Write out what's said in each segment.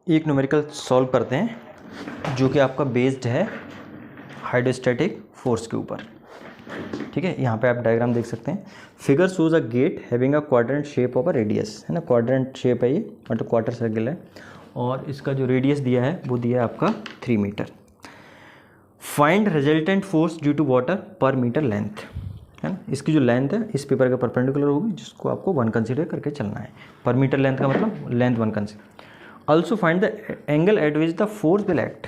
एक numerical solve करते हैं जो कि आपका बेस्ड है हाइड्रोस्टैटिक फोर्स के ऊपर। ठीक है, यहाँ पे आप डायग्राम देख सकते हैं। Figure shows a gate having a quadrant shape of a radius, है ना, क्वाड्रेंट शेप है ये, मतलब क्वार्टर सर्किल है, और इसका जो रेडियस दिया है वो दिया है आपका 3 मीटर। Find resultant force due to water पर मीटर लेंथ, है ना। इसकी जो लेंथ है इस पेपर के परपेंडिकुलर होगी, जिसको आपको 1 कंसीडर करके चलना है। पर मीटर लेंथ का मतलब length 1 consider. Also find the angle eight which the force will act.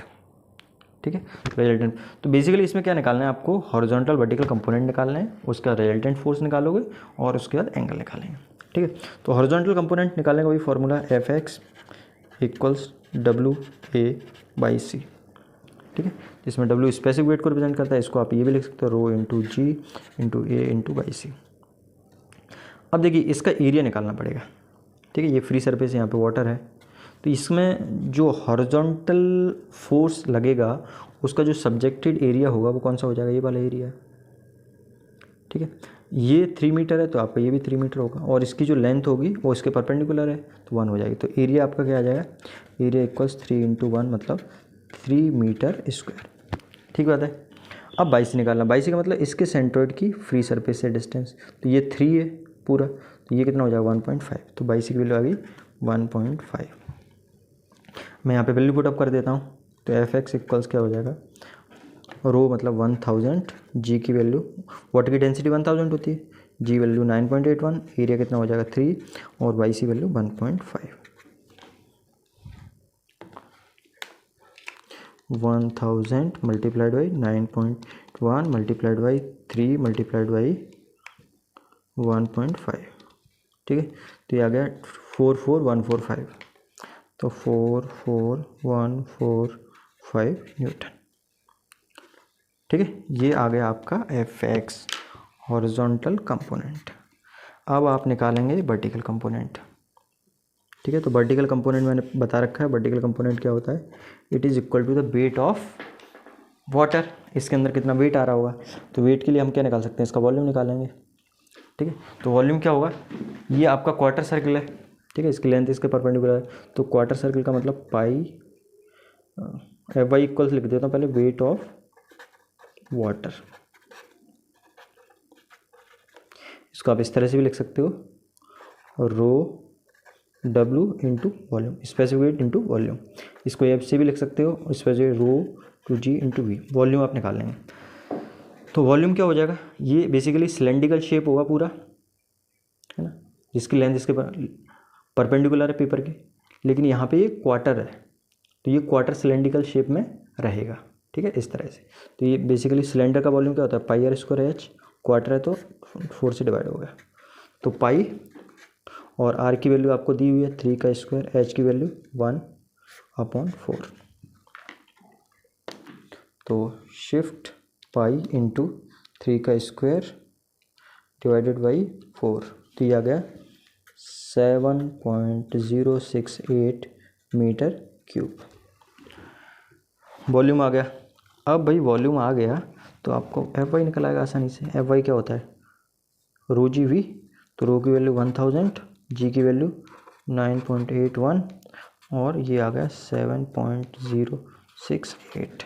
ठीक है, रिजल्टेंट। तो बेसिकली इसमें क्या निकालना है आपको, हॉरिजॉन्टल वर्टिकल कंपोनेंट निकालना है, उसका रिजल्टेंट फोर्स निकालोगे और उसके बाद एंगल निकालेंगे। ठीक है, तो हॉरिजॉन्टल कंपोनेंट निकालने का वही formula F X equals W A by C. ठीक है, जिसमें डब्ल्यू स्पेसिफिक वेट को रिप्रेजेंट करता है, इसको आप ये भी लिख सकते हो rho into G into A into by C. अब देखिए इसका एरिया निकालना पड़ेगा। ठीक है, ये फ्री सरफेस, यहाँ पे वाटर है, तो इसमें जो हॉरिजॉन्टल फोर्स लगेगा उसका जो सब्जेक्टेड एरिया होगा वो कौन सा हो जाएगा, ये वाला एरिया। ठीक है, ये 3 मीटर है तो आपका ये भी 3 मीटर होगा, और इसकी जो लेंथ होगी वो इसके परपेंडिकुलर है तो 1 हो जाएगी। तो एरिया आपका क्या आ जाएगा, एरिया इक्वल्स 3 इंटू 1 मतलब 3 मीटर स्क्वायर। ठीक बात है। अब बाई सी निकालना, बाई सी का मतलब इसके सेंट्रोइड की फ्री सरफेस से डिस्टेंस, तो ये 3 है पूरा, तो ये कितना हो जाएगा 1.5, तो बाई सी की वैल्यू आ गई 1.5। मैं यहाँ पे वैल्यू पुट अप कर देता हूँ, तो एफ एक्स इक्वल्स क्या हो जाएगा, रो मतलब 1000, जी की वैल्यू, वाटर की डेंसिटी 1000 होती है, जी वैल्यू 9.81, एरिया कितना हो जाएगा 3 और Y C value 1.5। 1000 multiplied by 9.1 multiplied by 3 multiplied by 1.5। ठीक है, तो ये आ गया 44145, तो 44145 न्यूटन। ठीक है, ये आ गया आपका एफ एक्स हॉरिजॉन्टल कंपोनेंट। अब आप निकालेंगे वर्टिकल कंपोनेंट। ठीक है, तो वर्टिकल कंपोनेंट मैंने बता रखा है, वर्टिकल कंपोनेंट क्या होता है, it is equal to the weight of water. इसके अंदर कितना वेट आ रहा होगा, तो वेट के लिए हम क्या निकाल सकते हैं, इसका वॉल्यूम निकालेंगे। ठीक है, तो वॉल्यूम क्या होगा, ये आपका क्वार्टर सर्किल है। ठीक है, इसकी लेंथ इसके परपेंडिकुलर है, तो क्वार्टर सर्किल का मतलब पाई एफ वाई इक्वल्स लिख देता हूँ पहले, वेट ऑफ वाटर। इसको आप इस तरह से भी लिख सकते हो, rho W into volume, specific weight into volume. इसको एफ से भी लिख सकते हो, specific rho to G into V, volume आप निकाल लेंगे। तो वॉल्यूम क्या हो जाएगा, ये बेसिकली सिलेंड्रिकल शेप होगा पूरा, है ना, जिसकी लेंथ इसके परपेंडिकुलर है पेपर के, लेकिन यहाँ पे ये क्वार्टर है, तो ये क्वार्टर सिलेंड्रिकल शेप में रहेगा। ठीक है, इस तरह से। तो ये बेसिकली सिलेंडर का वॉल्यूम क्या होता है, पाई आर स्क्वायर एच, क्वार्टर है तो 4 से डिवाइड हो गया, तो पाई, और आर की वैल्यू आपको दी हुई है 3 का स्क्वायर, एच की वैल्यू 1/4, तो शिफ्ट पाई इंटू 3 का स्क्वायर डिवाइडेड बाई 4, तो ये आ गया 7.068 मीटर क्यूब। वॉल्यूम आ गया। अब भाई वॉल्यूम आ गया तो आपको एफ वाई निकल आएगा आसानी से। एफ वाई क्या होता है, रो जी वी, तो रो की वैल्यू 1000, जी की वैल्यू 9.81 और ये आ गया 7.068।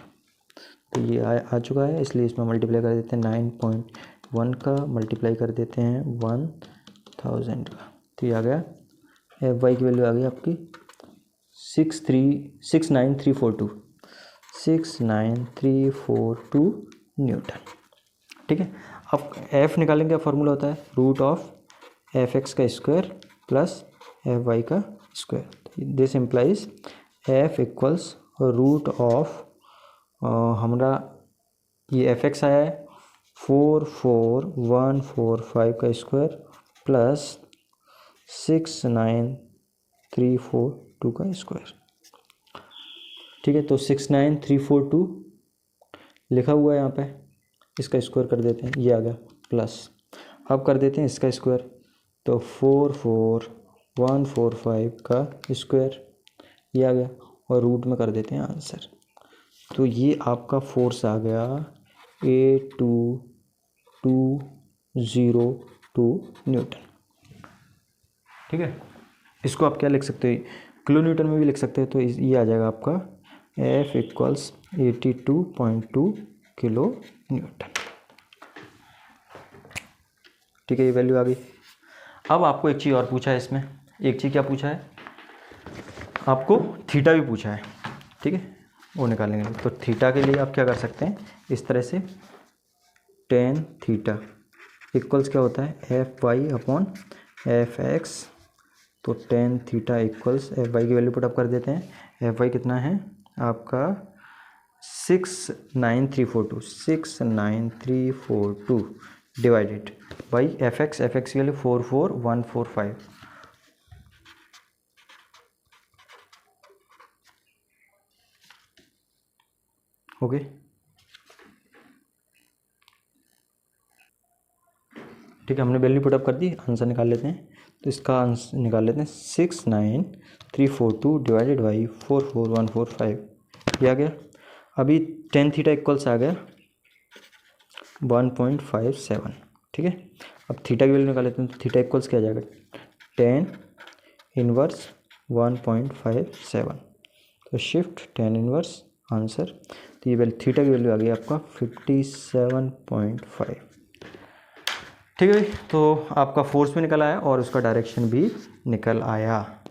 तो ये आ चुका है, इसलिए इसमें मल्टीप्लाई कर देते हैं 9.1 का, मल्टीप्लाई कर देते हैं 1000 का, तो ये आ गया एफ वाई की वैल्यू आ गई आपकी 69342 न्यूटन। ठीक है, अब एफ निकालेंगे, फॉर्मूला होता है रूट ऑफ एफ एक्स का स्क्वायर प्लस एफ वाई का square. This implies F equals root of, हमारा ये एफ एक्स आया है 44145 का स्क्वायर प्लस 69342 का स्क्वायर। ठीक है, तो 69342 लिखा हुआ है यहाँ पे, इसका स्क्वायर कर देते हैं, ये आ गया प्लस, अब कर देते हैं इसका स्क्वायर, तो 44145 का स्क्वायर, ये आ गया, और रूट में कर देते हैं आंसर, तो ये आपका फोर्स आ गया 8202 न्यूटन। ठीक है, इसको आप क्या लिख सकते हो, किलो न्यूटन में भी लिख सकते हैं, तो ये आ जाएगा आपका F इक्वल्स 82.2 किलो न्यूटन। ठीक है, ये वैल्यू आ गई। अब आपको एक चीज़ और पूछा है इसमें, एक चीज़ क्या पूछा है आपको, थीटा भी पूछा है। ठीक है, वो निकालेंगे। तो थीटा के लिए आप क्या कर सकते हैं, इस तरह से tan थीटा इक्वल्स क्या होता है F Y upon F X. तो tan theta equals F Y की वैल्यू पुट अप कर देते हैं। एफ वाई कितना है आपका 69342 डिवाइडेड बाई एफ एक्स की वैल्यू 44145। ओके, ठीक है, हमने वैल्यू पुट अप कर दी, आंसर निकाल लेते हैं। तो इसका आंसर निकाल लेते हैं 69342 डिवाइडेड बाई 44145, ये आ गया। अभी tan थीटा इक्वल्स आ गया 1.57। ठीक है, अब थीटा की वैल्यू निकाल लेते हैं। तो थीटा इक्वल्स क्या आ जाएगा tan इनवर्स 1.57। तो शिफ्ट tan इनवर्स आंसर। तो ये वैल्यू थीटा की वैल्यू आ गई आपका 57.5। ठीक है भाई, तो आपका फोर्स भी निकल आया और उसका डायरेक्शन भी निकल आया।